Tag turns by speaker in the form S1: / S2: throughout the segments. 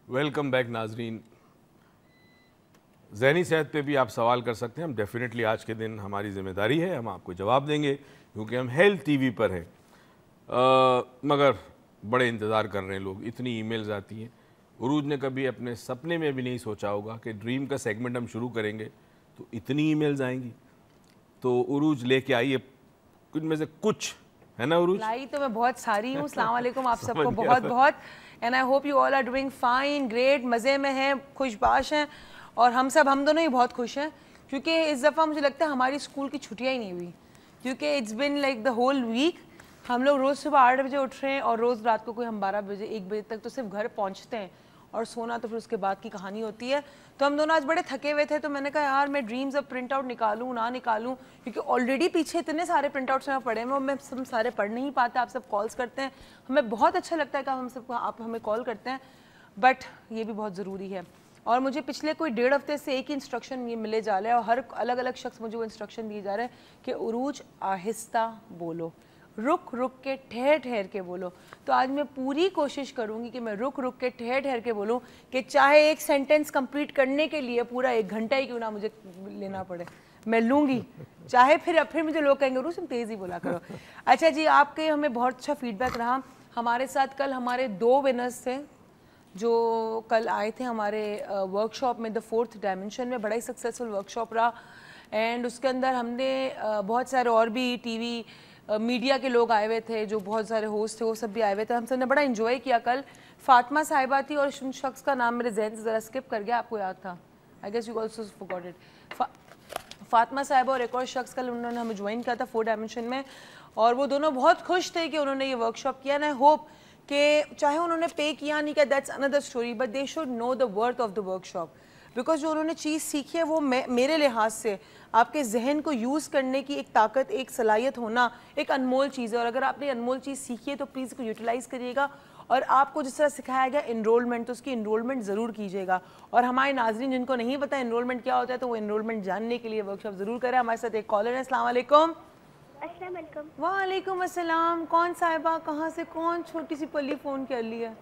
S1: Welcome back ناظرین. ذہنی صحت پہ بھی آپ سوال کر سکتے ہیں. ہم ڈیفینیٹلی آج کے دن ہماری ذمہ داری ہے, ہم آپ کو جواب دیں گے کیونکہ ہم ہیلتھ ٹی وی پر ہیں. مگر بڑے انتظار کر رہے ہیں لوگ, اتنی ای میلز آتی ہیں. عروج نے کبھی اپنے سپنے میں بھی نہیں سوچا ہوگا کہ ڈریم کا سیگمنٹ ہم شروع کریں گے تو اتنی ای میلز آئیں گی. تو عروج لے کے آئیے ان میں سے کچھ, ہے نا عروج؟
S2: لائی تو میں بہت ساری ہوں. السلام علیکم آپ سب کو بہت بہت. And I hope you all are doing fine, great, مزے میں ہیں, خوش باش ہیں. اور ہم دونوں ہی بہت خوش ہیں کیونکہ اس دفعہ مجھے لگتا ہے ہماری اسکول کی چھٹیاں ہی نہیں ہوئی, کیونکہ it's been like the whole week. ہم لوگ روز صبح 8 بجے اٹھ رہے ہیں اور روز رات کو کوئی ہم 12 بجے 1 بجے تک تو صرف گھر پہنچتے ہیں, اور سونا تو پھر اس کے بعد کی کہانی ہوتی ہے. تو ہم دونوں آج بڑے تھکے ہوئے تھے, تو میں نے کہا یار میں ڈریمز اب پرنٹ آؤٹ نکالوں نہ نکالوں, کیونکہ آلریڈی پیچھے اتنے سارے پرنٹ آؤٹس میں پڑے ہیں, میں سب سارے پڑھ نہیں پاتے. آپ سب کالز کرتے ہیں, ہمیں بہت اچھا لگتا ہے کہ ہم سب آپ ہمیں کال کرتے ہیں, بٹ یہ بھی بہت ضروری ہے. اور مجھے پچھلے کوئی 1.5 ہفتے سے ایک ہی انسٹرکشن یہ ملے جا رہا ہے, اور ہر الگ الگ شخص مجھے وہ انسٹرکشن دیے جا رہے ہیں کہ عروج آہستہ بولو, رک رک کے ٹھہر ٹھہر کے بولو. تو آج میں پوری کوشش کروں گی کہ میں رک رک کے ٹھہر ٹھہر کے بولوں, کہ چاہے ایک سینٹنس کمپلیٹ کرنے کے لیے پورا 1 گھنٹہ ہی کیوں نہ مجھے لینا پڑے, میں لوں گی. چاہے پھر مجھے لوگ کہیں گے روز تم تیز ہی بولا کرو. اچھا جی, آپ کے ہمیں بہت اچھا فیڈ بیک رہا. ہمارے ساتھ کل ہمارے 2 ونرز تھے جو کل آئے تھے ہمارے ورک شاپ میں, دا 4th ڈائمنشن میں. بڑا ہی سکسیزفل ورک شاپ رہا, اینڈ اس کے اندر ہم نے بہت سارے اور بھی ٹی وی میڈیا کے لوگ آئے ہوئے تھے, جو بہت سارے ہوسٹ تھے وہ سب بھی آئے ہوئے تھے. ہم سب نے بڑا انجوائے کیا کل. فاطمہ صاحبہ تھی, اور اس شخص کا نام میرے ذہن سے ذرا اسکپ کر گیا, آپ کو یاد تھا؟ I guess you also forgot it. Fatima Sahiba اور ایک اور شخص کل انہوں نے ہمیں جوائن کیا تھا 4 ڈائمنشن میں, اور وہ دونوں بہت خوش تھے کہ انہوں نے یہ ورک شاپ کیا. اینڈ آئی ہوپ کہ چاہے انہوں نے پے کیا نہیں کیا, that's another story, but they should know the worth of the workshop, because جو انہوں نے چیز سیکھی ہے وہ میرے لحاظ سے آپ کے ذہن کو یوز کرنے کی ایک طاقت, ایک صلاحیت ہونا ایک انمول چیز ہے. اور اگر آپ نے انمول چیز سیکھی ہے تو پلیز اس کو یوٹیلائز کریے گا, اور آپ کو جس طرح سکھایا گیا انرولمنٹ, تو اس کی انرولمنٹ ضرور کیجیے گا. اور ہمارے ناظرین جن کو نہیں پتا انرولمنٹ کیا ہوتا ہے, تو وہ انرولمنٹ جاننے کے لیے ورک شاپ ضرور کریں. ہمارے ساتھ ایک کالر ہے. السلام علیکم.
S3: السلام علیکم.
S2: وعلیکم السلام. کون صاحبہ, کہاں سے, کون چھوٹی سی پلی فون کر لی ہے؟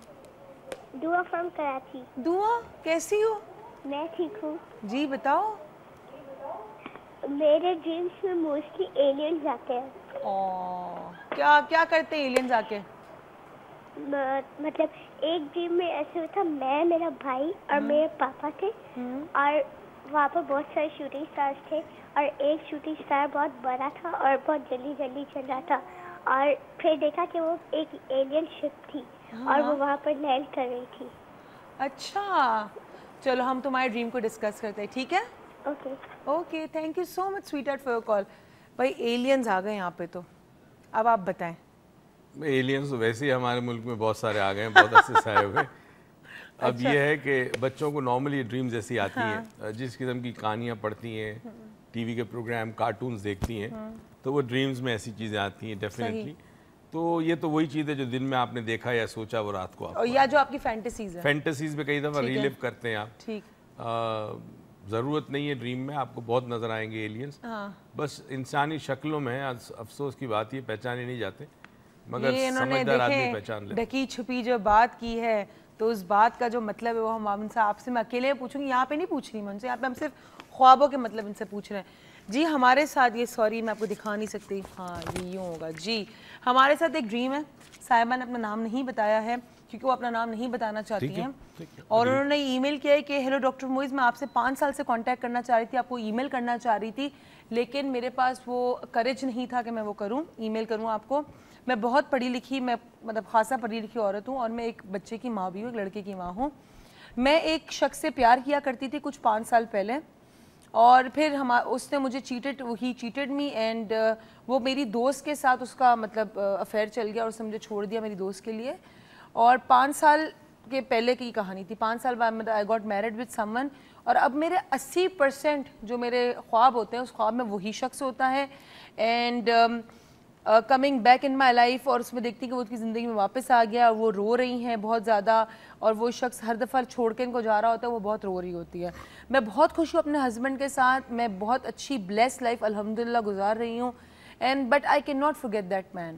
S3: دعا فرام کراچی.
S2: دعا, کیسی ہو؟
S3: میں ٹھیک ہوں.
S2: جی بتاؤ.
S3: میرے ڈریمس میں موسٹلی ایلینز آتے ہیں.
S2: کیا کرتے ہیں ایلینز آ کے؟
S3: مطلب ایک ڈریم میں ایسے ہوتا, میں, میرا بھائی اور میرے پاپا تھے, اور وہاں پر بہت سارے شوٹنگ اسٹارز تھے, اور ایک شوٹنگ اسٹار بہت بڑا تھا اور بہت جلدی جلدی چل رہا تھا, اور پھر دیکھا کہ وہ ایک ایلین شپ تھی اور وہ وہاں پر لینڈ کر رہی تھی.
S2: اچھا, چلو ہم تمہارے ڈریم کو ڈسکس کرتے ہیں, ٹھیک ہے؟
S3: Okay
S2: okay, thank you so much sweetheart for your call. بھائی ایلینز آ گئے یہاں پہ, تو اب آپ بتائیں.
S1: ایلینز تو ویسے ہی ہمارے ملک میں بہت سارے آ گئے ہیں, بہت عرصے سے آئے ہوئے. اب یہ ہے کہ بچوں کو نارملی ڈریمز ایسی آتی ہیں, جس قسم کی کہانیاں پڑھتی ہیں, ٹی وی کے پروگرام, کارٹونز دیکھتی ہیں, تو وہ ڈریمز میں ایسی چیزیں آتی ہیں ڈیفینیٹلی. تو یہ تو وہی چیز ہے جو دن میں آپ نے دیکھا یا سوچا وہ رات کو آپ,
S2: یا جو آپ کی فینٹیسیز ہیں,
S1: فینٹیسیز میں کئی دفعہ ریلیو کرتے ہیں آپ.
S2: ٹھیک,
S1: ضرورت نہیں ہے ڈریم میں آپ کو بہت نظر آئیں گے ایلینز, بس انسانی شکلوں میں. افسوس کی بات یہ پہچانے نہیں جاتے, مگر سمجھدار آدمی پہچان لیتے.
S2: ڈھکی چھپی جو بات کی ہے, تو اس بات کا جو مطلب ہے وہ ہم ان سے, آپ سے میں اکیلے پوچھوں گی, یہاں پہ نہیں پوچھ رہی میں ان سے, یہاں پہ ہم صرف خوابوں کے مطلب ان سے پوچھ رہے ہیں. جی ہمارے ساتھ یہ, سوری میں آپ کو دکھا نہیں سکتی, ہاں یہ یوں ہوگا. جی ہمارے ساتھ ایک ڈریم ہے. صاحبہ نے اپنا نام نہیں بتایا ہے کیونکہ وہ اپنا نام نہیں بتانا چاہتی ہیں, اور انہوں نے ای میل کیا ہے کہ ہیلو ڈاکٹر موئز, میں آپ سے 5 سال سے کانٹیکٹ کرنا چاہ رہی تھی, آپ کو ای میل کرنا چاہ رہی تھی, لیکن میرے پاس وہ کریج نہیں تھا کہ میں وہ کروں, ای میل کروں آپ کو. میں بہت پڑھی لکھی, میں مطلب خاصا پڑھی لکھی عورت ہوں, اور میں ایک بچے کی ماں بھی ہوں, ایک لڑکے کی ماں ہوں. میں ایک شخص سے پیار کیا کرتی تھی کچھ 5 سال پہلے, اور پھر اس نے مجھے ہی چیٹڈ می, اینڈ وہ میری دوست کے ساتھ اس کا مطلب افیئر چل گیا, اور اس نے مجھے چھوڑ دیا میری دوست کے لیے. اور 5 سال کے پہلے کی کہانی تھی. 5 سال بعد I got married with some one, اور اب میرے 80% جو میرے خواب ہوتے ہیں اس خواب میں وہی شخص ہوتا ہے, and coming back in my life, اور اس میں دیکھتی کہ وہ اس کی زندگی میں واپس آ گیا, اور وہ رو رہی ہیں بہت زیادہ, اور وہ شخص ہر دفعہ چھوڑ کے ان کو جا رہا ہوتا ہے, وہ بہت رو رہی ہوتی ہے. میں بہت خوش ہوں اپنے ہسبینڈ کے ساتھ, میں بہت اچھی بلیس لائف الحمدللہ گزار رہی ہوں, and but I cannot forget that man.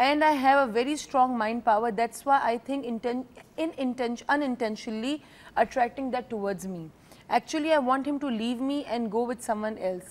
S2: and I have a very strong mind power, that's why I think unintentionally attracting that towards me. Actually I want him to leave me and go with someone else.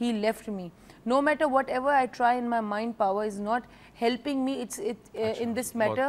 S2: he left me. No matter whatever I try in my mind power is not helping me, in this matter.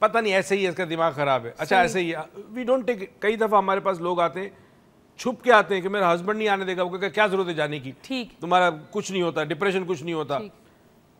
S1: پتہ نہیں ایسے ہی اس کا دماغ خراب ہے. اچھا ایسے ہی we don't take. کئی دفعہ ہمارے پاس لوگ آتے ہیں چھپ کے آتے ہیں کہ میرا ہسبینڈ نہیں آنے دے گا, وہ کہا کیا ضرورت ہے جانے کی, تمہارا کچھ نہیں ہوتا, ڈپریشن کچھ نہیں ہوتا.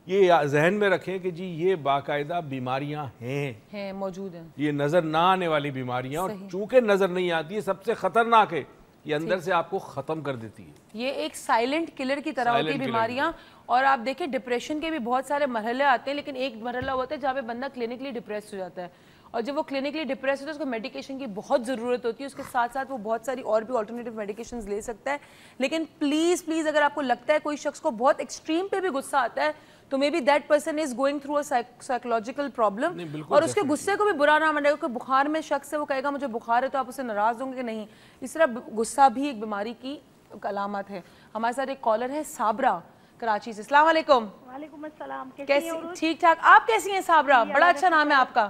S1: یہ ذہن میں رکھیں کہ جی یہ باقاعدہ بیماریاں ہیں,
S2: موجود ہیں,
S1: یہ نظر نہ آنے والی بیماریاں, اور چونکہ نظر نہیں آتی ہے سب سے خطرناک ہے, یہ اندر سے آپ کو ختم کر دیتی ہے.
S2: یہ ایک سائلنٹ کلر کی طرح ہوتی ہے بیماریاں. اور آپ دیکھیں ڈپریشن کے بھی بہت سارے مرحلے آتے ہیں, لیکن ایک مرحلہ ہوتا ہے جہاں پہ بندہ کلینکلی ڈپریس ہو جاتا ہے, اور جب وہ کلینکلی ڈپریس ہوتا ہے اس کو میڈیکیشن کی بہت ضرورت ہوتی ہے, اس کے ساتھ ساتھ وہ بہت ساری اور بھی آلٹرنیٹیو میڈیکیشنز لے سکتا ہے. لیکن پلیز پلیز اگر آپ کو لگتا ہے کوئی شخص کو بہت ایکسٹریم پہ بھی غصہ آتا ہے تو maybe that person is going through a psychological problem, اور اس کے غصے کو بھی برا نہ مانے گا. کہ بخار میں شخص ہے وہ کہے گا مجھے بخار ہے تو آپ اسے ناراض ہوں گے کہ نہیں. اس طرح غصہ بھی ایک بیماری کی علامت ہے. ہمارے ساتھ ایک کالر ہے صابرہ کراچی سے. السلام علیکم.
S3: وعلیکم السلام.
S2: کیسی؟ ٹھیک ٹھاک. آپ کیسی ہیں صابرہ؟ بڑا اچھا نام ہے آپ کا.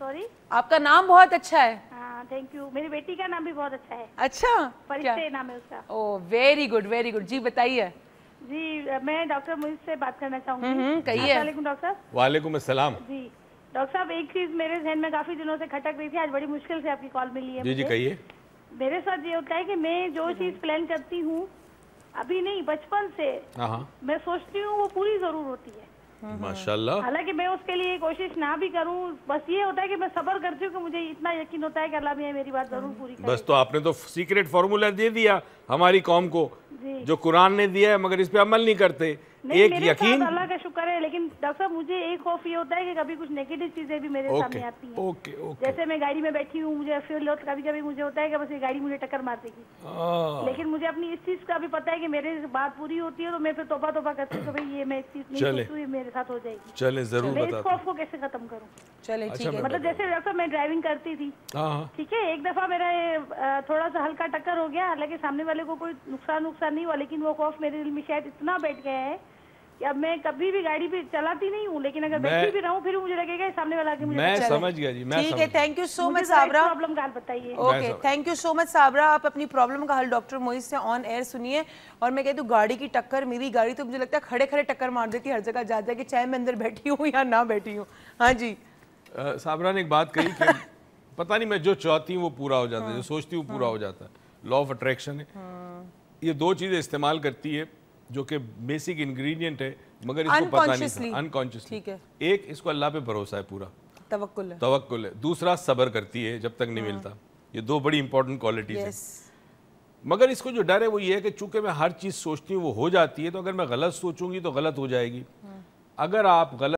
S3: سوری,
S2: آپ کا نام بہت اچھا ہے.
S3: ہاں تھینک یو. میری بیٹی کا نام بھی بہت اچھا ہے.
S2: اچھا,
S3: فرشتے نام ہے اس کا.
S2: او ویری گڈ ویری گڈ. جی بتائیے.
S3: جی میں ڈاکٹر معیز سے بات کرنا چاہوں گی.
S2: کہیے.
S3: السلام علیکم ڈاکٹر صاحب.
S1: وعلیکم السلام.
S3: جی ڈاکٹر صاحب, ایک چیز میرے ذہن میں کافی دنوں سے کھٹک رہی تھی, آج بڑی مشکل سے آپ کی کال ملی ہے.
S1: جی کہیے.
S3: میرے ساتھ یہ ہوتا ہے کہ میں جو چیز پلان کرتی ہوں, ابھی نہیں بچپن سے میں سوچتی ہوں وہ پوری ضرور ہوتی ہے.
S1: ماشاءاللہ.
S3: حالانکہ میں اس کے لیے کوشش نہ بھی کروں, بس یہ ہوتا ہے کہ میں صبر کرتی ہوں کہ مجھے اتنا یقین ہوتا ہے کہ اللہ میاں میری بات ضرور پوری کرے.
S1: بس تو آپ نے تو سیکریٹ فارمولا دے دیا ہماری قوم کو, جو قرآن نے دیا ہے, مگر اس پہ عمل نہیں کرتے. ایک یقین,
S3: اللہ کا شکر ہے. لیکن ڈاکٹر صاحب مجھے ایک خوف یہ ہوتا ہے کہ کبھی کچھ نیگیٹو چیزیں بھی میرے سامنے آتی ہیں. جیسے میں گاڑی میں بیٹھی ہوں, مجھے فیل ہوتا, کبھی کبھی مجھے ہوتا ہے کہ بس یہ گاڑی مجھے ٹکر مار دے گی, لیکن مجھے اپنی اس چیز کا بھی پتا ہے کہ میرے بات پوری ہوتی ہے تو میں پھر توبہ کرتی ہوں کہ بھائی یہ میں اس چیز نہیں سوچوں, یہ میرے ساتھ ہو جائے گی.
S1: چلے ضرور
S3: میں اس خوف کو کیسے ختم کروں.
S2: چلے ٹھیک ہے.
S3: مطلب جیسے ڈاکٹر میں ڈرائیونگ کرتی تھی, ٹھیک ہے, ایک دفعہ میرا تھوڑا سا ہلکا ٹکر ہو گیا, حالانکہ سامنے والے کو کوئی نقصان نہیں ہوا, لیکن وہ خوف میرے دل میں شاید اتنا بیٹھ گیا ہے کہ اب میں کبھی بھی گاڑی پہ چلاتی نہیں ہوں, لیکن اگر بیٹھی بھی رہوں پھر مجھے لگے گا سامنے والا.
S1: میں سمجھ گیا جی.
S2: ٹھیک ہے, thank you so much Sabira.
S3: Problem کا بتائیے.
S2: اوکے, تھینک یو سو مچ صابرہ. آپ اپنی پرابلم کا حل ڈاکٹر معیز سے آن ایئر سنیے. اور میں کہتی ہوں گاڑی کی ٹکر, میری گاڑی تو مجھے لگتا ہے کھڑے کھڑے ٹکر مار دیتی ہر جگہ جا کے, چاہے میں اندر بیٹھی ہوں یا نہ بیٹھی ہوں. ہاں جی
S1: صابرہ نے ایک بات کہی کہ پتہ نہیں میں جو چاہتی ہوں وہ پورا ہو جاتا ہے, جو سوچتی ہوں پورا ہو جاتا ہے. لا آف اٹریکشن ہے. یہ دو چیزیں استعمال کرتی ہے جو کہ بیسک انگریڈینٹ ہے, مگر اس کو پتہ نہیں تھا. انکانشیسلی. ایک اس کو اللہ پہ بھروسہ ہے, پورا توکل ہے. دوسرا صبر کرتی ہے جب تک نہیں ملتا. یہ دو بڑی امپورٹنٹ کوالٹیز ہیں. مگر اس کو جو ڈر ہے وہ یہ ہے کہ چونکہ میں ہر چیز سوچتی ہوں وہ ہو جاتی ہے, تو اگر میں غلط سوچوں گی تو غلط ہو جائے گی. اگر آپ غلط